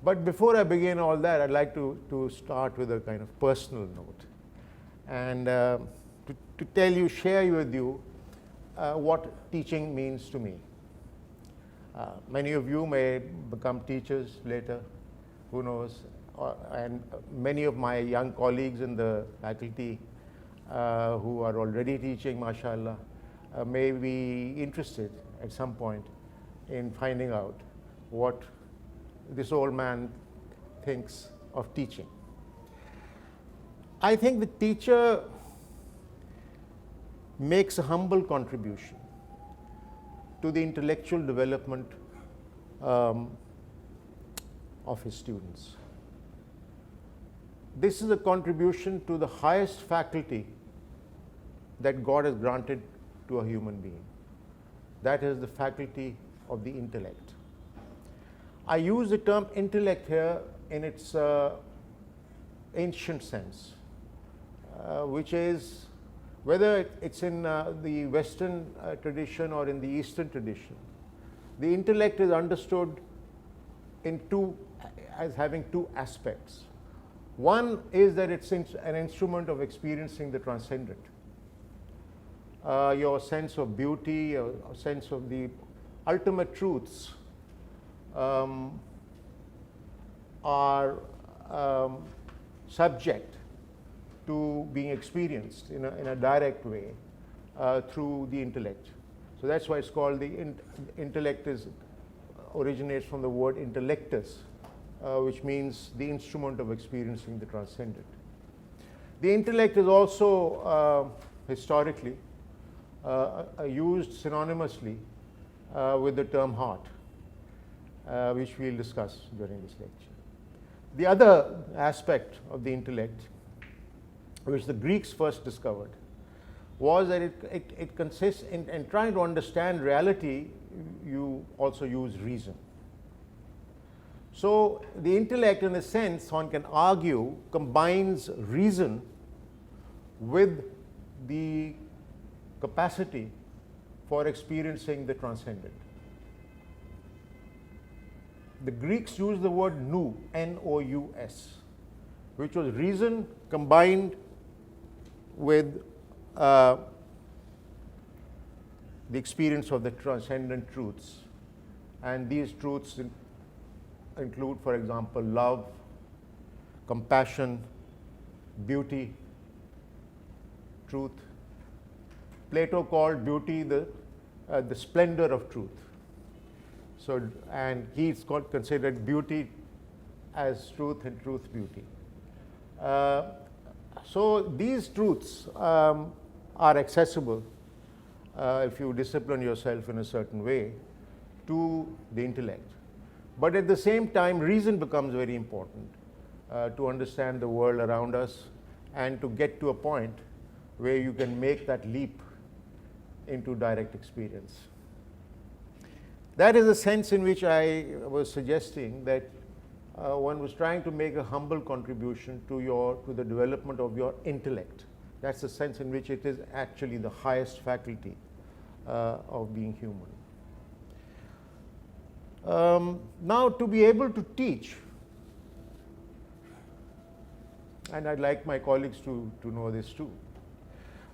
But before I begin all that, I'd like to start with a kind of personal note and to tell you, share with you what teaching means to me. Many of you may become teachers later, who knows, and many of my young colleagues in the faculty who are already teaching, mashallah, may be interested at some point in finding out what this old man thinks of teaching. I think the teacher makes a humble contribution to the intellectual development of his students. This is a contribution to the highest faculty that God has granted to a human being. That is the faculty of the intellect. I use the term intellect here in its ancient sense, which is, whether it's in the Western tradition or in the Eastern tradition, the intellect is understood as having two aspects. One is that it's an instrument of experiencing the transcendent. Your sense of beauty, your sense of the ultimate truths are subject to being experienced in a direct way through the intellect. So that's why it's called the intellect originates from the word intellectus, which means the instrument of experiencing the transcendent. The intellect is also historically used synonymously with the term heart, which we'll discuss during this lecture. The other aspect of the intellect, which the Greeks first discovered, was that it consists in trying to understand reality. You also use reason. So the intellect, in a sense, one can argue, combines reason with the capacity for experiencing the transcendent. The Greeks used the word nous, N-O-U-S, which was reason combined with the experience of the transcendent truths. And these truths include, for example, love, compassion, beauty, truth. Plato called beauty the splendor of truth. So, and he's considered beauty as truth and truth beauty. So these truths are accessible if you discipline yourself in a certain way to the intellect. But at the same time, reason becomes very important to understand the world around us and to get to a point where you can make that leap into direct experience. That is the sense in which I was suggesting that one was trying to make a humble contribution to the development of your intellect. That's the sense in which it is actually the highest faculty of being human. Now, to be able to teach, and I'd like my colleagues to know this too,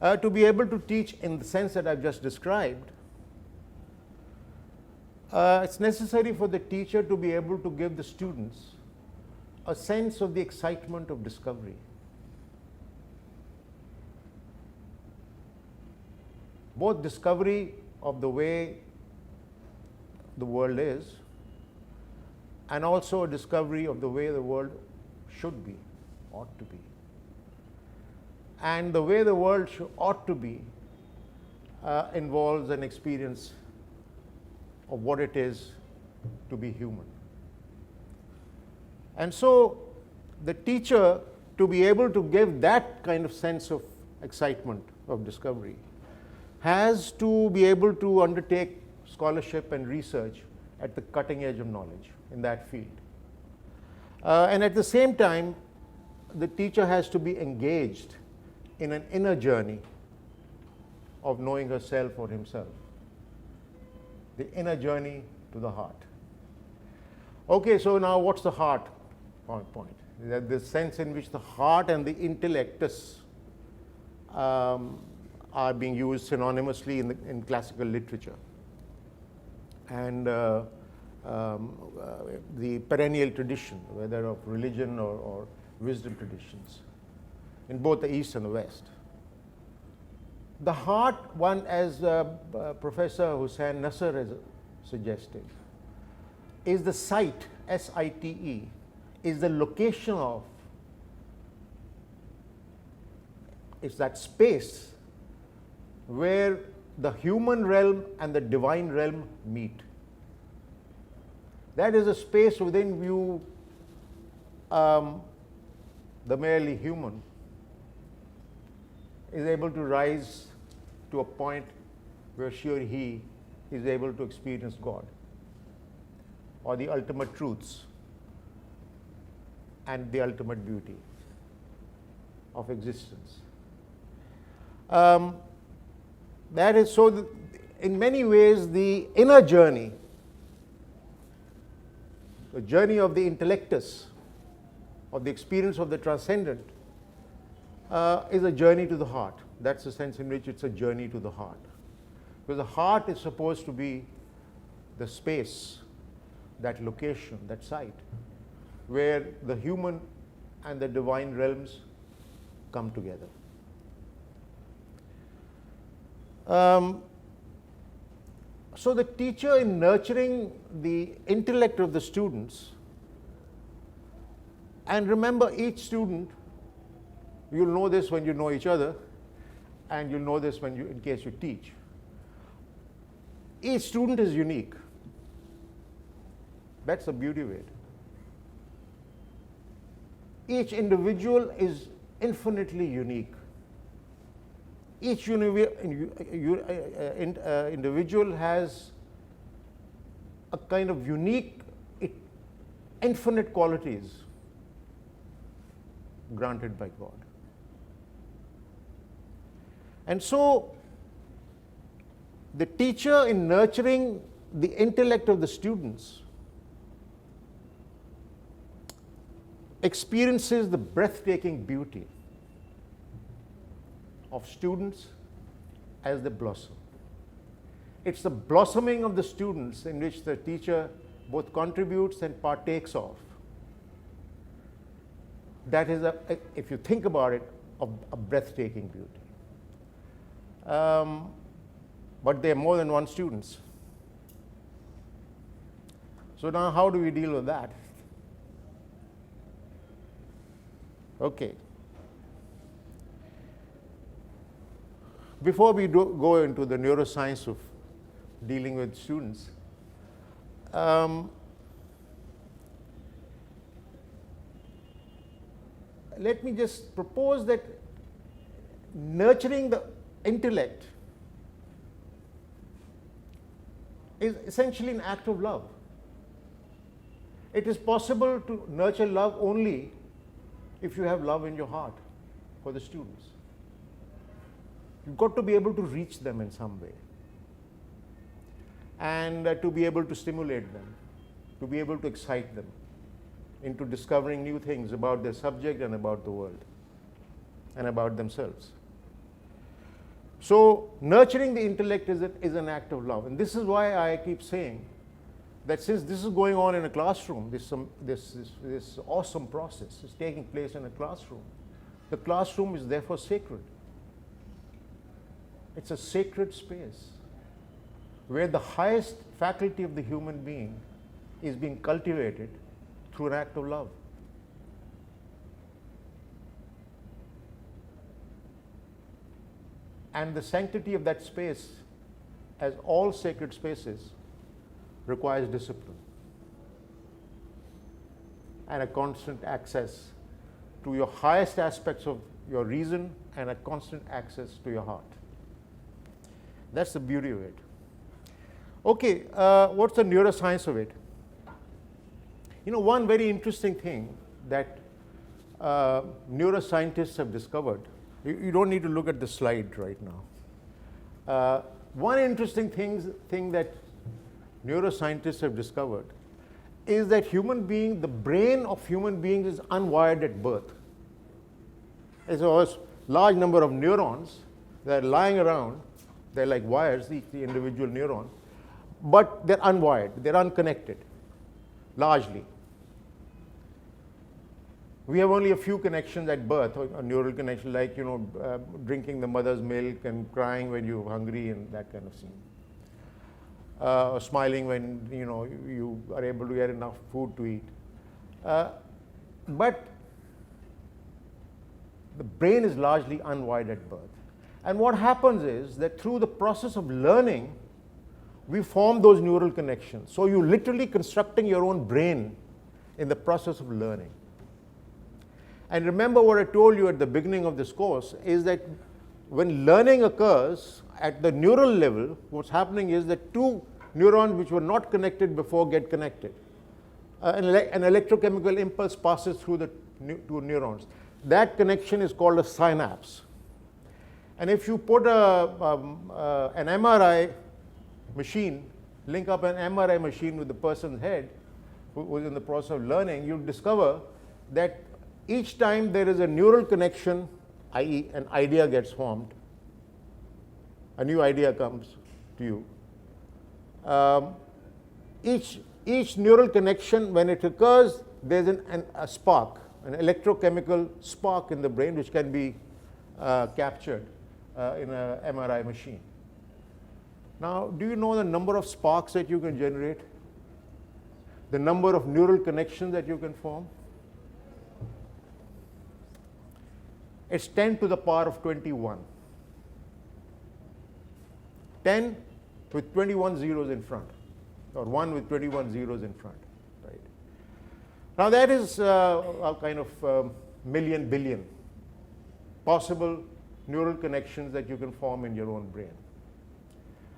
to be able to teach in the sense that I've just described, it's necessary for the teacher to be able to give the students a sense of the excitement of discovery. Both discovery of the way the world is and also a discovery of the way the world should be, ought to be. And the way the world ought to be involves an experience of what it is to be human. And so the teacher, to be able to give that kind of sense of excitement of discovery, has to be able to undertake scholarship and research at the cutting edge of knowledge in that field. And at the same time, the teacher has to be engaged in an inner journey of knowing herself or himself, the inner journey to the heart. Okay, so now what's the heart point? That the sense in which the heart and the intellectus are being used synonymously in classical literature. And the perennial tradition, whether of religion or wisdom traditions, in both the East and the West. The heart, one, as Professor Hussain Nasser has suggested, is the site, S-I-T-E, is the location of, it's that space where the human realm and the divine realm meet. That is a space within you, the merely human is able to rise to a point where she or he is able to experience God or the ultimate truths and the ultimate beauty of existence. That is so, in many ways, the inner journey, the journey of the intellectus, of the experience of the transcendent, is a journey to the heart. That's the sense in which it's a journey to the heart. Because the heart is supposed to be the space, that location, that site, where the human and the divine realms come together. So the teacher, in nurturing the intellect of the students, and remember, each student, you'll know this when you know each other, and you'll know this when you, in case you teach. Each student is unique. That's the beauty of it. Each individual is infinitely unique. Each individual has a kind of unique, infinite qualities granted by God. And so, the teacher, in nurturing the intellect of the students, experiences the breathtaking beauty of students as they blossom. It's the blossoming of the students in which the teacher both contributes and partakes of. That is, if you think about it, a breathtaking beauty. But there are more than one students. So now how do we deal with that? Okay. Before we go into the neuroscience of dealing with students, let me just propose that nurturing the intellect is essentially an act of love. It is possible to nurture love only if you have love in your heart for the students. You've got to be able to reach them in some way, and to be able to stimulate them, to be able to excite them into discovering new things about their subject and about the world and about themselves. So nurturing the intellect is an act of love. And this is why I keep saying that since this is going on in a classroom, this awesome process is taking place in a classroom, the classroom is therefore sacred. It's a sacred space where the highest faculty of the human being is being cultivated through an act of love. And the sanctity of that space, as all sacred spaces, requires discipline and a constant access to your highest aspects of your reason and a constant access to your heart. That's the beauty of it. Okay, what's the neuroscience of it? You know, one very interesting thing that neuroscientists have discovered, you don't need to look at the slide right now. One interesting thing that neuroscientists have discovered is that the brain of human beings is unwired at birth. There's a large number of neurons that are lying around. They're like wires, the individual neuron, but they're unwired, they're unconnected, largely. We have only a few connections at birth, a neural connection, like drinking the mother's milk and crying when you're hungry and that kind of thing. Or smiling when you are able to get enough food to eat. But the brain is largely unwired at birth. And what happens is that through the process of learning, we form those neural connections. So you're literally constructing your own brain in the process of learning. And remember what I told you at the beginning of this course is that when learning occurs at the neural level, what's happening is that two neurons which were not connected before get connected. An electrochemical impulse passes through the two neurons. That connection is called a synapse. And if you put an MRI machine, link up an MRI machine with the person's head who was in the process of learning, you'll discover that each time there is a neural connection, i.e. an idea gets formed, a new idea comes to you. Each neural connection, when it occurs, there's a spark, an electrochemical spark in the brain which can be captured in an MRI machine. Now, do you know the number of sparks that you can generate? The number of neural connections that you can form? It's 10 to the power of 21. 10 with 21 zeros in front, or 1 with 21 zeros in front. Right? Now that is a kind of million billion possible neural connections that you can form in your own brain.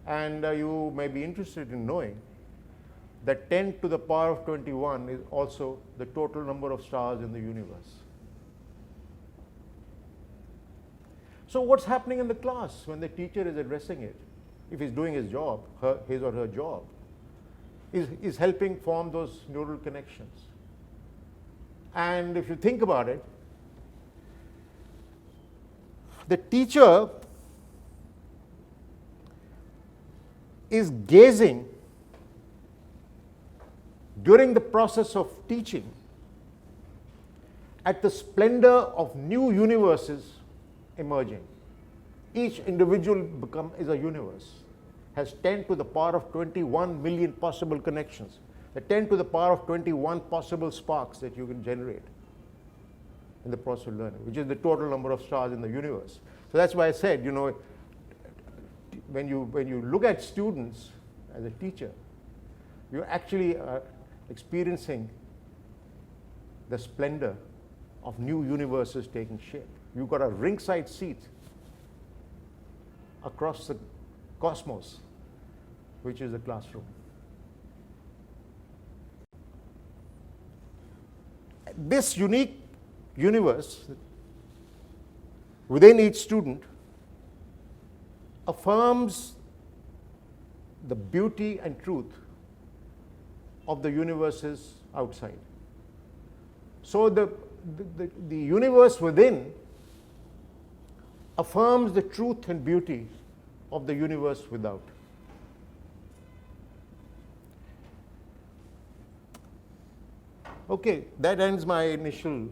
And you may be interested in knowing that 10 to the power of 21 is also the total number of stars in the universe. So what's happening in the class when the teacher is addressing it? If he's doing his job, his or her job, is helping form those neural connections. And if you think about it, the teacher is gazing during the process of teaching at the splendor of new universes emerging. Each individual is a universe, has 10 to the power of 21 million possible connections, the 10 to the power of 21 possible sparks that you can generate in the process of learning, which is the total number of stars in the universe. So that's why I said, when you look at students as a teacher, you're actually experiencing the splendor of new universes taking shape. You've got a ringside seat across the cosmos, which is the classroom. This unique universe within each student affirms the beauty and truth of the universes outside. So the universe within affirms the truth and beauty of the universe without. Okay, that ends my initial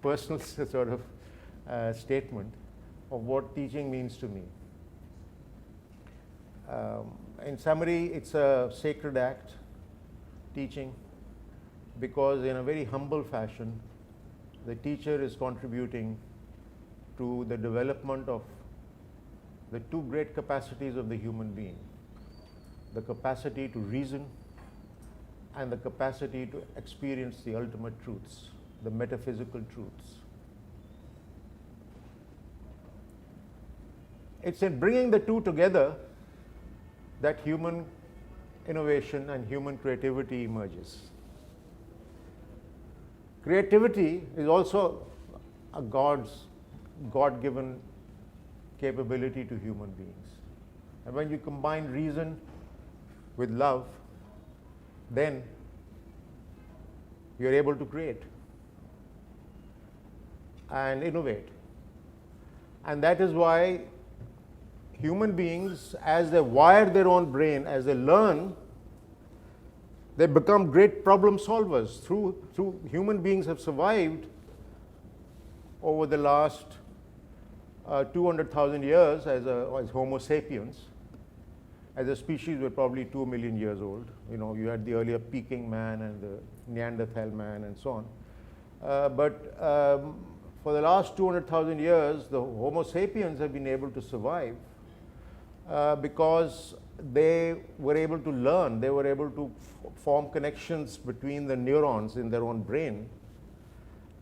personal sort of statement of what teaching means to me. In summary, it's a sacred act, teaching, because in a very humble fashion, the teacher is contributing to the development of the two great capacities of the human being, the capacity to reason and the capacity to experience the ultimate truths, the metaphysical truths. It's in bringing the two together that human innovation and human creativity emerges. Creativity is also a God-given capability to human beings. And when you combine reason with love, then you're able to create and innovate. And that is why human beings, as they wire their own brain, as they learn, they become great problem solvers. Through human beings have survived over the last 200,000 years as Homo sapiens. As a species, we're probably 2 million years old. You had the earlier Peking man and the Neanderthal man and so on. But for the last 200,000 years, the Homo sapiens have been able to survive because they were able to learn. They were able to form connections between the neurons in their own brain.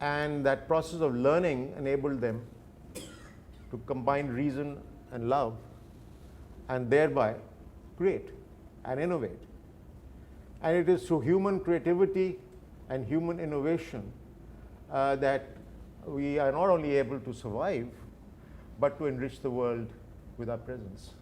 And that process of learning enabled them to combine reason and love, and thereby create and innovate. And it is through human creativity and human innovation that we are not only able to survive, but to enrich the world with our presence.